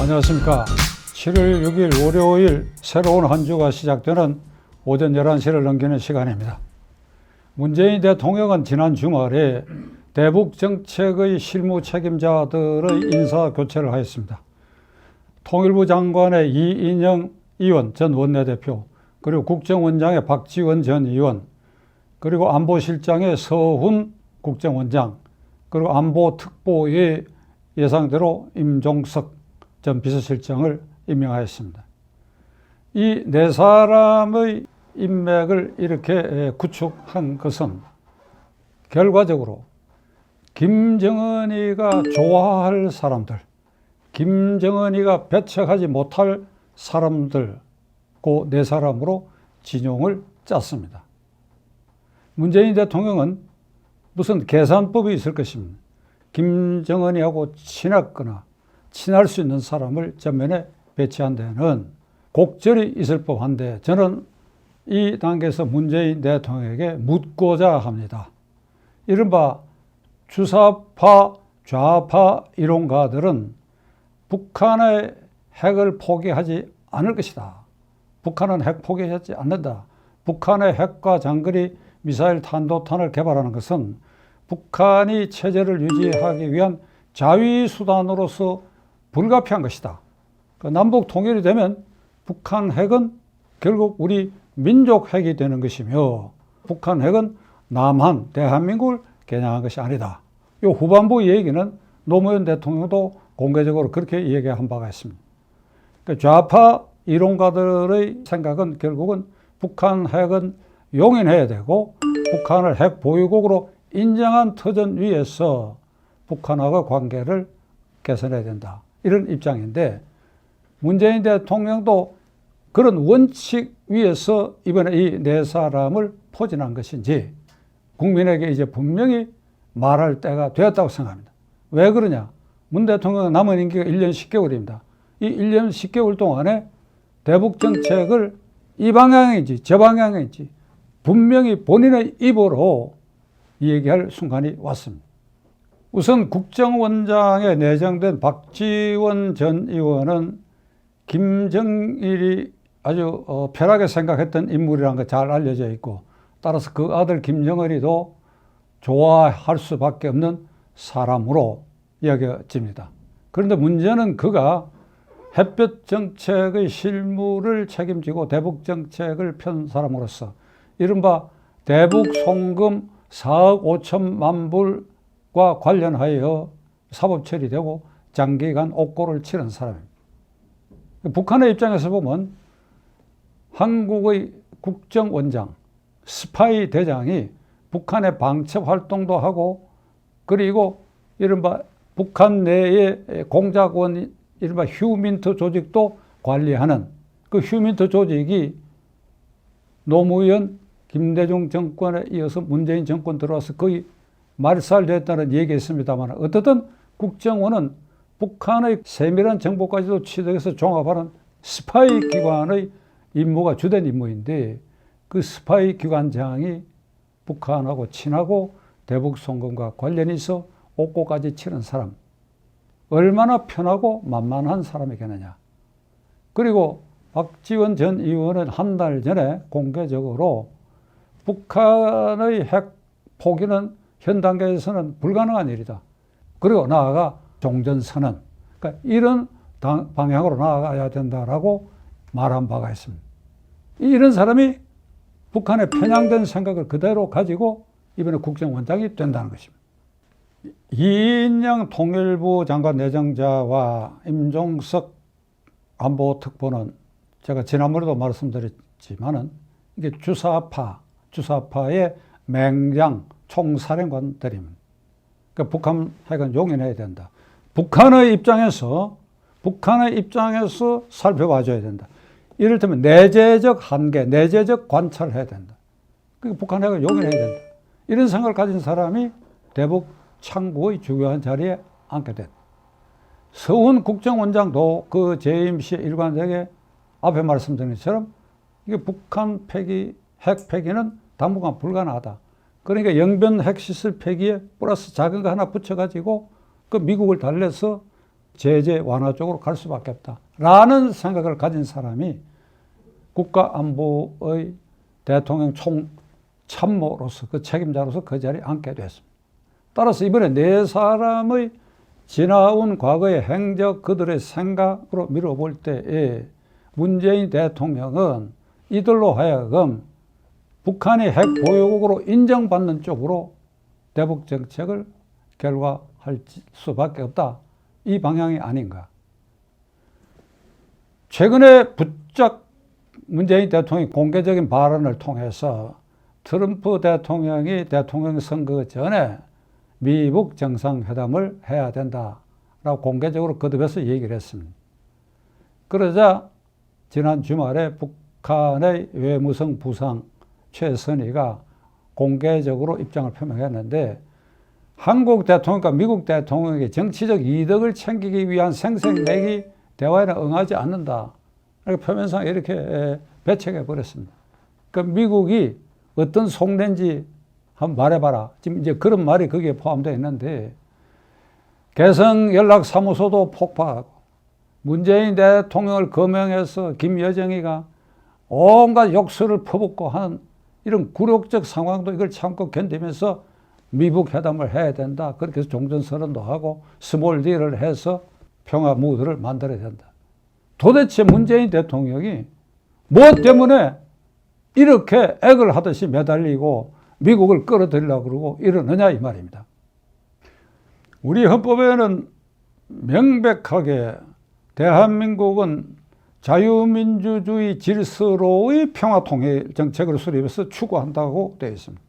안녕하십니까. 7월 6일 월요일 새로운 한 주가 시작되는 오전 11시를 넘기는 시간입니다. 문재인 대통령은 지난 주말에 대북 정책의 실무 책임자들의 인사 교체를 하였습니다. 통일부 장관의 이인영 의원 전 원내대표, 그리고 국정원장의 박지원 전 의원, 그리고 안보실장의 서훈 국정원장, 그리고 안보특보의 예상대로 임종석 전 비서실장을 임명하였습니다. 이 네 사람의 인맥을 이렇게 구축한 것은 결과적으로 김정은이가 좋아할 사람들, 김정은이가 배척하지 못할 사람들, 그 네 사람으로 진용을 짰습니다. 문재인 대통령은 무슨 계산법이 있을 것입니다. 김정은이하고 친했거나 친할 수 있는 사람을 전면에 배치한 데는 곡절이 있을 법한데, 저는 이 단계에서 문재인 대통령에게 묻고자 합니다. 이른바 주사파, 좌파 이론가들은 북한의 핵을 포기하지 않을 것이다. 북한은 핵 포기하지 않는다. 북한의 핵과 장거리 미사일 탄도탄을 개발하는 것은 북한이 체제를 유지하기 위한 자위수단으로서 불가피한 것이다. 남북 통일이 되면 북한 핵은 결국 우리 민족 핵이 되는 것이며, 북한 핵은 남한, 대한민국을 겨냥한 것이 아니다. 이 후반부 얘기는 노무현 대통령도 공개적으로 그렇게 얘기한 바가 있습니다. 좌파 이론가들의 생각은 결국은 북한 핵은 용인해야 되고, 북한을 핵 보유국으로 인정한 터전 위에서 북한하고 관계를 개선해야 된다. 이런 입장인데, 문재인 대통령도 그런 원칙 위에서 이번에 이 네 사람을 포진한 것인지 국민에게 이제 분명히 말할 때가 되었다고 생각합니다. 왜 그러냐? 문 대통령은 남은 임기가 1년 10개월입니다. 이 1년 10개월 동안에 대북 정책을 이 방향인지 저 방향인지 분명히 본인의 입으로 얘기할 순간이 왔습니다. 우선 국정원장에 내정된 박지원 전 의원은 김정일이 아주 편하게 생각했던 인물이라는 거 잘 알려져 있고, 따라서 그 아들 김정은이도 좋아할 수밖에 없는 사람으로 여겨집니다. 그런데 문제는 그가 햇볕 정책의 실무를 책임지고 대북 정책을 편 사람으로서 이른바 대북 송금 4억 5천만 불과 관련하여 사법 처리되고 장기간 옥고를 치른 사람입니다. 북한의 입장에서 보면 한국의 국정원장, 스파이 대장이 북한의 방첩 활동도 하고, 그리고 이른바 북한 내의 공작원, 이른바 휴민트 조직도 관리하는 그 휴민트 조직이 노무현, 김대중 정권에 이어서 문재인 정권 들어와서 거의 말살됐다는 얘기가 있습니다만, 어떻든 국정원은 북한의 세밀한 정보까지도 취득해서 종합하는 스파이 기관의 임무가 주된 임무인데, 그 스파이 기관장이 북한하고 친하고 대북 송금과 관련이 있어 옥고까지 치는 사람, 얼마나 편하고 만만한 사람이겠느냐. 그리고 박지원 전 의원은 한 달 전에 공개적으로 북한의 핵 포기는 현 단계에서는 불가능한 일이다. 그리고 나아가 종전선언, 그러니까 이런 방향으로 나아가야 된다라고 말한 바가 있습니다. 이런 사람이 북한의 편향된 생각을 그대로 가지고 이번에 국정원장이 된다는 것입니다. 이인영 통일부 장관 내정자와 임종석 안보특보는 제가 지난번에도 말씀드렸지만은 이게 주사파의 맹장 총사령관들입니다. 그러니까 북한 핵은 용인해야 된다. 북한의 입장에서 살펴봐줘야 된다. 이를테면 내재적 한계, 내재적 관찰을 해야 된다. 그러니까 북한 핵을 용인해야 된다. 이런 생각을 가진 사람이 대북 창구의 중요한 자리에 앉게 됐다. 서훈 국정원장도 그 재임 시 일관되게 앞에 말씀드린 것처럼 이게 북한 폐기, 핵 폐기는 당분간 불가능하다. 그러니까 영변 핵시설 폐기에 플러스 작은 거 하나 붙여가지고 그 미국을 달래서 제재 완화 쪽으로 갈 수밖에 없다라는 생각을 가진 사람이 국가안보의 대통령 총참모로서 그 책임자로서 그 자리에 앉게 됐습니다. 따라서 이번에 네 사람의 지나온 과거의 행적 그들의 생각으로 미뤄볼 때에 문재인 대통령은 이들로 하여금 북한이 핵 보유국으로 인정받는 쪽으로 대북 정책을 결과할 수밖에 없다. 이 방향이 아닌가. 최근에 부쩍 문재인 대통령이 공개적인 발언을 통해서 트럼프 대통령이 대통령 선거 전에 미북 정상회담을 해야 된다라고 공개적으로 거듭해서 얘기를 했습니다. 그러자 지난 주말에 북한의 외무성 부상 최선희가 공개적으로 입장을 표명했는데 한국 대통령과 미국 대통령에게 정치적 이득을 챙기기 위한 생색내기 대화에는 응하지 않는다. 표면상 이렇게 배척해 버렸습니다. 그러니까 미국이 어떤 속내인지 한번 말해봐라. 지금 이제 그런 말이 거기에 포함되어 있는데 개성연락사무소도 폭파하고 문재인 대통령을 거명해서 김여정이가 온갖 욕설을 퍼붓고 하는 이런 굴욕적 상황도 이걸 참고 견디면서 미북 회담을 해야 된다. 그렇게 해서 종전선언도 하고 스몰 딜을 해서 평화 무드를 만들어야 된다. 도대체 문재인 대통령이 뭐 때문에 이렇게 액을 하듯이 매달리고 미국을 끌어들이려고 그러고 이러느냐 이 말입니다. 우리 헌법에는 명백하게 대한민국은 자유민주주의 질서로의 평화통일 정책을 수립해서 추구한다고 되어 있습니다.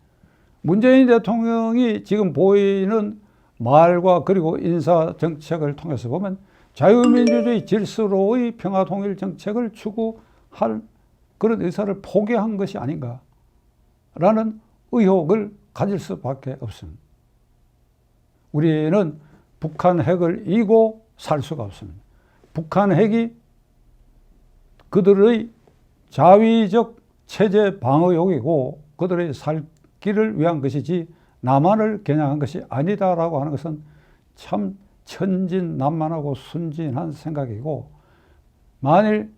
문재인 대통령이 지금 보이는 말과 그리고 인사 정책을 통해서 보면 자유민주주의 질서로의 평화통일 정책을 추구할 그런 의사를 포기한 것이 아닌가라는 의혹을 가질 수밖에 없습니다. 우리는 북한 핵을 이고 살 수가 없습니다. 북한 핵이 그들의 자위적 체제 방어용이고 그들의 살기를 위한 것이지 남한을 겨냥한 것이 아니다라고 하는 것은 참 천진난만하고 순진한 생각이고 만일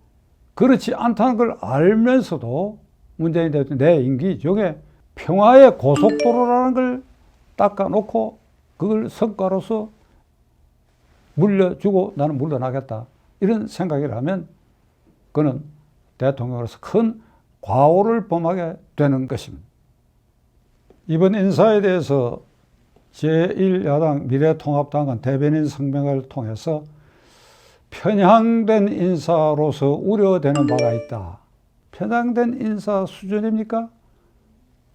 그렇지 않다는 걸 알면서도 문재인 대통령 내 임기 중에 평화의 고속도로라는 걸 닦아놓고 그걸 성과로서 물려주고 나는 물러나겠다. 이런 생각이라면 그는 대통령으로서 큰 과오를 범하게 되는 것입니다. 이번 인사에 대해서 제1야당 미래통합당은 대변인 성명을 통해서 편향된 인사로서 우려되는 바가 있다. 편향된 인사 수준입니까?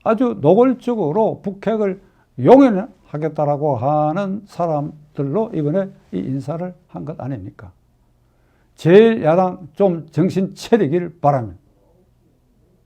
아주 노골적으로 북핵을 용인하겠다라고 하는 사람들로 이번에 이 인사를 한 것 아닙니까? 제1야당 좀 정신 차리길 바랍니다.